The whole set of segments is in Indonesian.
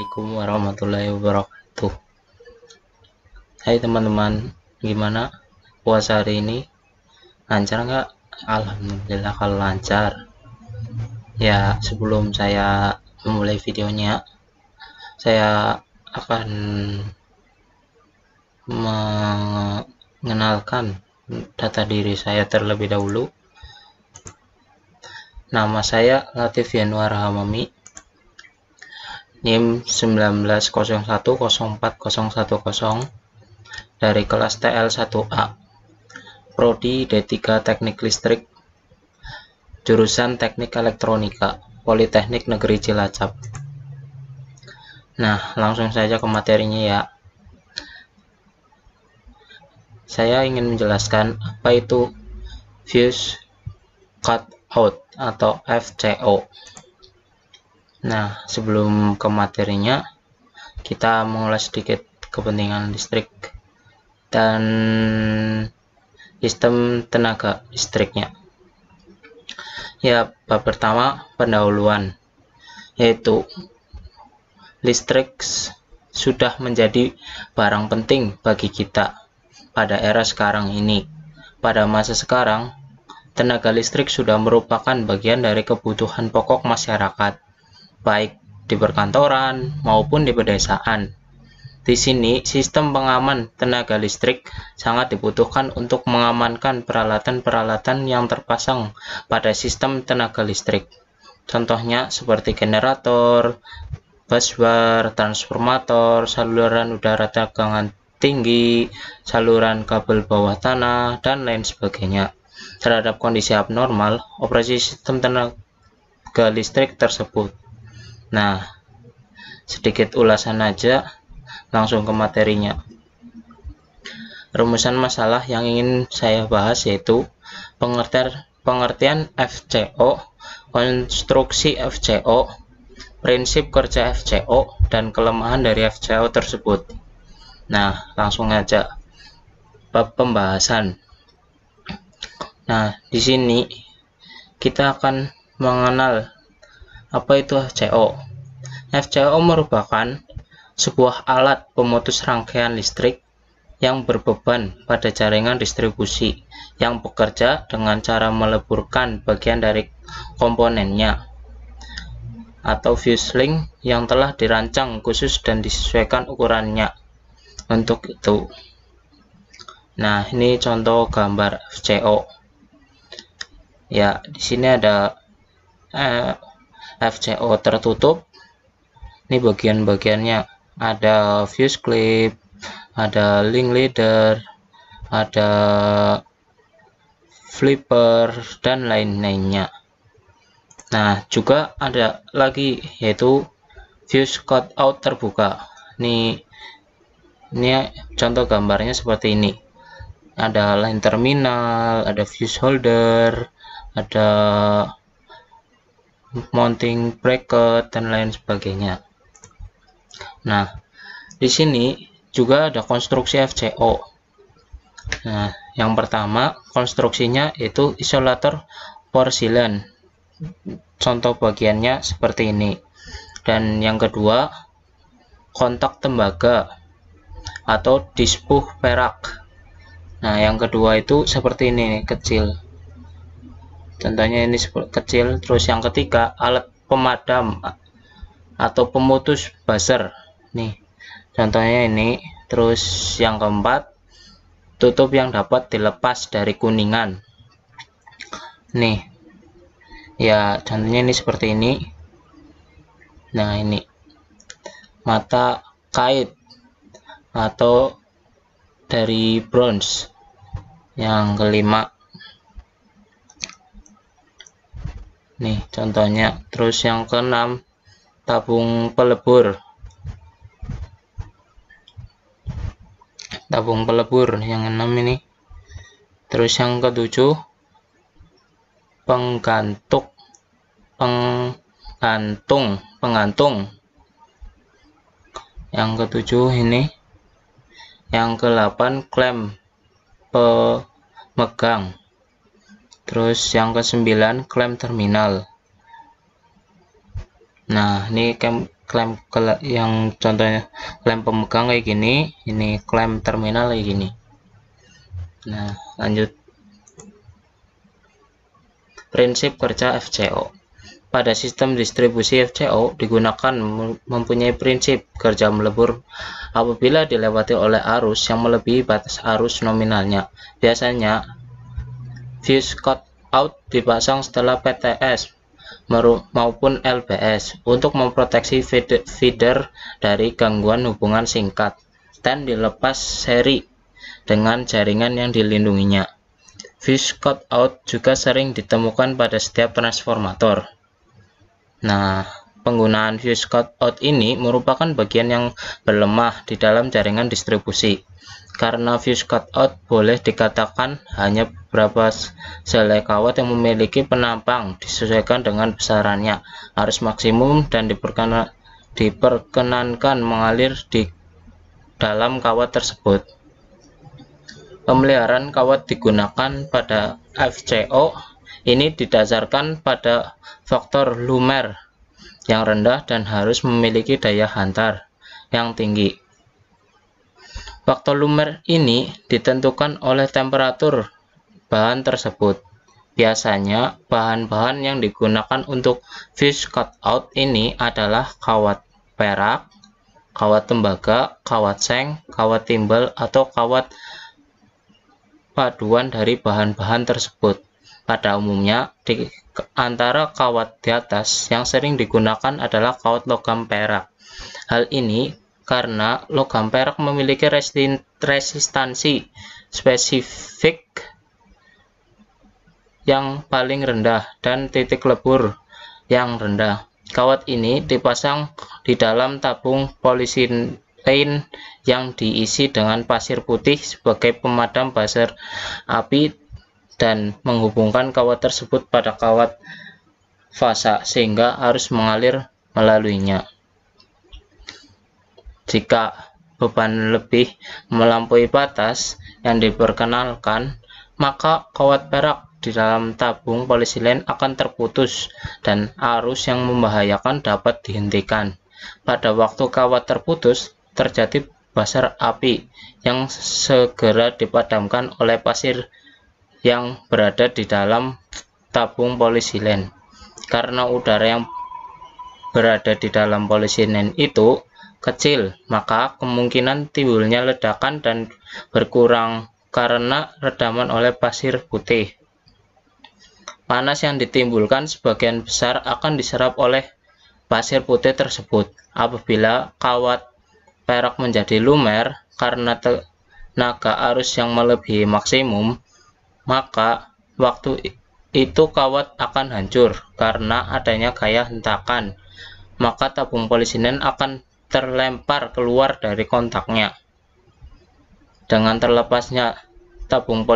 Assalamualaikum warahmatullahi wabarakatuh. Hai teman-teman, gimana puasa hari ini? Lancar nggak? Alhamdulillah kalau lancar. Ya, sebelum saya memulai videonya, saya akan mengenalkan data diri saya terlebih dahulu. Nama saya Latif Yanuar Hamami, NIM 1901040010 dari kelas TL1A, Prodi D3 Teknik Listrik, jurusan Teknik Elektronika, Politeknik Negeri Cilacap. Nah, langsung saja ke materinya ya. Saya ingin menjelaskan apa itu fuse cutout atau FCO. Nah, sebelum ke materinya, kita mengulas sedikit kepentingan listrik dan sistem tenaga listriknya. Ya, bab pertama pendahuluan, yaitu listrik sudah menjadi barang penting bagi kita pada era sekarang ini. Pada masa sekarang, tenaga listrik sudah merupakan bagian dari kebutuhan pokok masyarakat, baik di perkantoran maupun di pedesaan. Di sini, sistem pengaman tenaga listrik sangat dibutuhkan untuk mengamankan peralatan-peralatan yang terpasang pada sistem tenaga listrik. Contohnya seperti generator, busbar, transformator, saluran udara tegangan tinggi, saluran kabel bawah tanah, dan lain sebagainya. Terhadap kondisi abnormal, operasi sistem tenaga listrik tersebut. Nah, sedikit ulasan aja, langsung ke materinya. Rumusan masalah yang ingin saya bahas yaitu pengertian FCO, konstruksi FCO, prinsip kerja FCO, dan kelemahan dari FCO tersebut. Nah, langsung aja bab pembahasan. Nah, di sini kita akan mengenal apa itu FCO. FCO merupakan sebuah alat pemutus rangkaian listrik yang berbeban pada jaringan distribusi yang bekerja dengan cara meleburkan bagian dari komponennya atau fuse link yang telah dirancang khusus dan disesuaikan ukurannya untuk itu. Nah, ini contoh gambar FCO. Ya, di sini ada FCO tertutup. Ini bagian-bagiannya, ada fuse clip, ada link leader, ada flipper, dan lain-lainnya. Nah, juga ada lagi yaitu fuse cutout terbuka. Ini contoh gambarnya seperti ini. Ada line terminal, ada fuse holder, ada mounting bracket, dan lain sebagainya. Nah, di sini juga ada konstruksi FCO. Nah, yang pertama konstruksinya itu isolator porselen. Contoh bagiannya seperti ini. Dan yang kedua, kontak tembaga atau dispuh perak. Nah, yang kedua itu seperti ini, kecil. Contohnya ini kecil. Terus yang ketiga, alat pemadam atau pemutus buzzer. Nih, contohnya ini. Terus yang keempat, tutup yang dapat dilepas dari kuningan. Nih, ya contohnya ini seperti ini. Nah, ini mata kait atau dari bronze. Yang kelima, nih contohnya. Terus yang keenam, tabung pelebur. Tabung pelebur yang 6 ini. Terus yang ketujuh, penggantung. Yang ketujuh ini. Yang ke-8, klem pemegang. Terus yang ke-9, klem terminal. Nah, ini klem yang contohnya klem pemegang kayak gini, ini klem terminal kayak gini. Nah, lanjut. Prinsip kerja FCO. Pada sistem distribusi FCO digunakan mempunyai prinsip kerja melebur apabila dilewati oleh arus yang melebihi batas arus nominalnya. Biasanya fuse cut out dipasang setelah PTS maupun LBS untuk memproteksi feeder dari gangguan hubungan singkat dan dilepas seri dengan jaringan yang dilindunginya. Fuse cut out juga sering ditemukan pada setiap transformator. Nah, penggunaan fuse cut out ini merupakan bagian yang berlemah di dalam jaringan distribusi. Karena fuse cut out boleh dikatakan hanya beberapa selai kawat yang memiliki penampang disesuaikan dengan besarannya, arus maksimum, dan diperkenankan mengalir di dalam kawat tersebut. Pemeliharaan kawat digunakan pada FCO ini didasarkan pada faktor Lumer yang rendah dan harus memiliki daya hantar yang tinggi. Faktor Lumer ini ditentukan oleh temperatur bahan tersebut. Biasanya bahan-bahan yang digunakan untuk fuse cut out ini adalah kawat perak, kawat tembaga, kawat seng, kawat timbal, atau kawat paduan dari bahan-bahan tersebut. Pada umumnya, di antara kawat di atas yang sering digunakan adalah kawat logam perak. Hal ini karena logam perak memiliki resistansi spesifik yang paling rendah dan titik lebur yang rendah. Kawat ini dipasang di dalam tabung polisilin yang diisi dengan pasir putih sebagai pemadam basar api dan menghubungkan kawat tersebut pada kawat fasa sehingga arus mengalir melaluinya. Jika beban lebih melampaui batas yang diperkenalkan, maka kawat perak di dalam tabung polisilin akan terputus dan arus yang membahayakan dapat dihentikan. Pada waktu kawat terputus, terjadi basar api yang segera dipadamkan oleh pasir yang berada di dalam tabung polisilin. Karena udara yang berada di dalam polisilin itu kecil, maka kemungkinan timbulnya ledakan dan berkurang karena redaman oleh pasir putih. Panas yang ditimbulkan sebagian besar akan diserap oleh pasir putih tersebut. Apabila kawat perak menjadi lumer karena tenaga arus yang melebihi maksimum, maka waktu itu kawat akan hancur karena adanya gaya hentakan. Maka tabung polisilin akan terlempar keluar dari kontaknya. Dengan terlepasnya tabung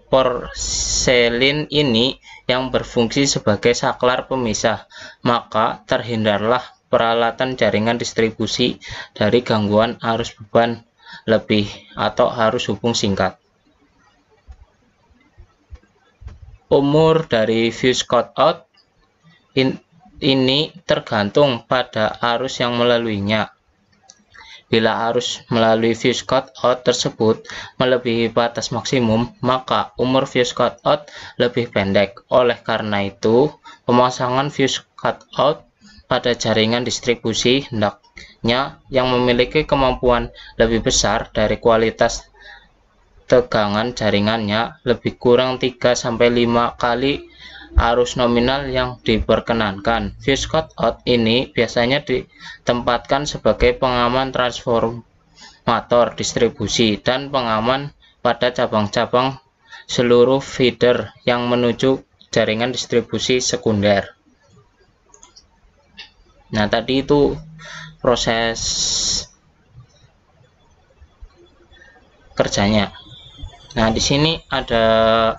porselin ini yang berfungsi sebagai saklar pemisah, maka terhindarlah peralatan jaringan distribusi dari gangguan arus beban lebih atau arus hubung singkat. Umur dari fuse cut out ini tergantung pada arus yang melaluinya. Bila arus melalui fuse cut out tersebut melebihi batas maksimum, maka umur fuse cut out lebih pendek. Oleh karena itu, pemasangan fuse cut out pada jaringan distribusi hendaknya yang memiliki kemampuan lebih besar dari kualitas tegangan jaringannya, lebih kurang 3-5 kali arus nominal yang diperkenankan. Fuse cut out ini biasanya ditempatkan sebagai pengaman transformator distribusi dan pengaman pada cabang-cabang seluruh feeder yang menuju jaringan distribusi sekunder. Nah, tadi itu proses kerjanya. Nah, di sini ada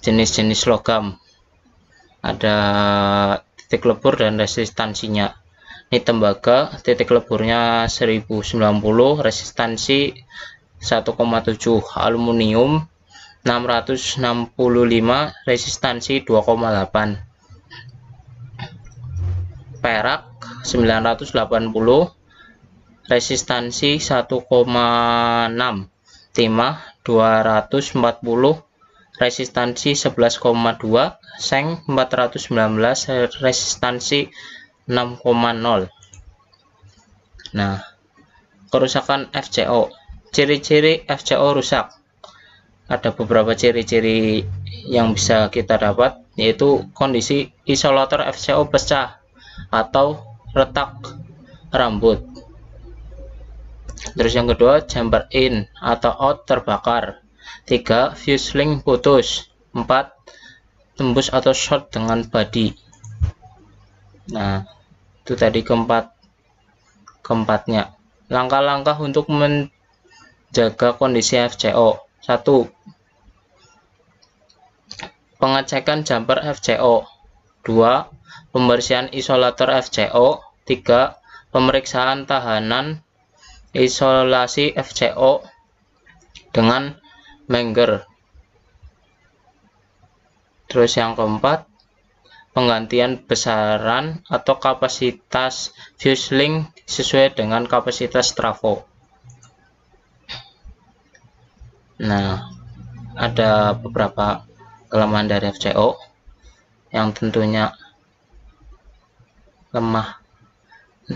jenis-jenis logam, ada titik lebur dan resistansinya. Ini tembaga, titik leburnya 1090, resistansi 1,7, aluminium 665, resistansi 2,8. Perak 980, resistansi 1,6, timah 240, resistansi 11,2, seng 419, resistansi 6,0. Nah, kerusakan FCO. Ciri-ciri FCO rusak. Ada beberapa ciri-ciri yang bisa kita dapat, yaitu kondisi isolator FCO pecah atau retak rambut. Terus yang kedua, jumper in atau out terbakar. 3, fuse link putus. 4, tembus atau short dengan body. Nah, itu tadi keempatnya. Langkah-langkah untuk menjaga kondisi FCO. 1, pengecekan jumper FCO. 2, pembersihan isolator FCO. 3, pemeriksaan tahanan isolasi FCO dengan Menger. Terus yang keempat, penggantian besaran atau kapasitas fuse link sesuai dengan kapasitas trafo. Nah, ada beberapa kelemahan dari FCO yang tentunya lemah.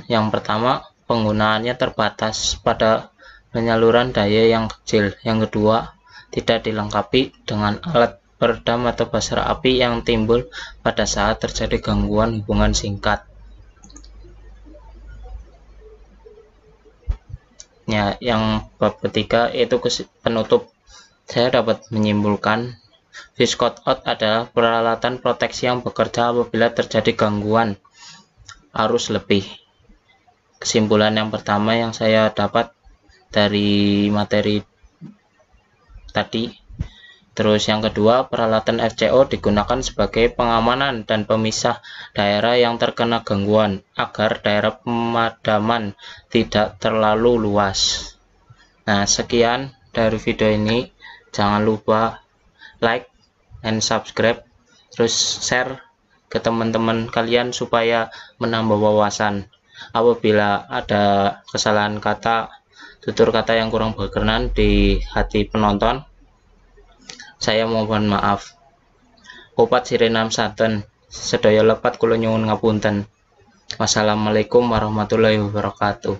Yang pertama, penggunaannya terbatas pada penyaluran daya yang kecil. Yang kedua, tidak dilengkapi dengan alat peredam atau buzzer api yang timbul pada saat terjadi gangguan hubungan singkat. Ya, yang bab ketiga yaitu penutup. Saya dapat menyimpulkan fuse cut out adalah peralatan proteksi yang bekerja apabila terjadi gangguan arus lebih. Kesimpulan yang pertama yang saya dapat dari materi tadi. Terus yang kedua, peralatan FCO digunakan sebagai pengamanan dan pemisah daerah yang terkena gangguan agar daerah pemadaman tidak terlalu luas. Nah, sekian dari video ini. Jangan lupa like and subscribe, terus share ke teman-teman kalian supaya menambah wawasan. Apabila ada kesalahan kata, tutur kata yang kurang berkenan di hati penonton, saya mohon maaf. Opat sirenam saten, sedaya lepat kula nyuwun ngapunten. Wassalamualaikum warahmatullahi wabarakatuh.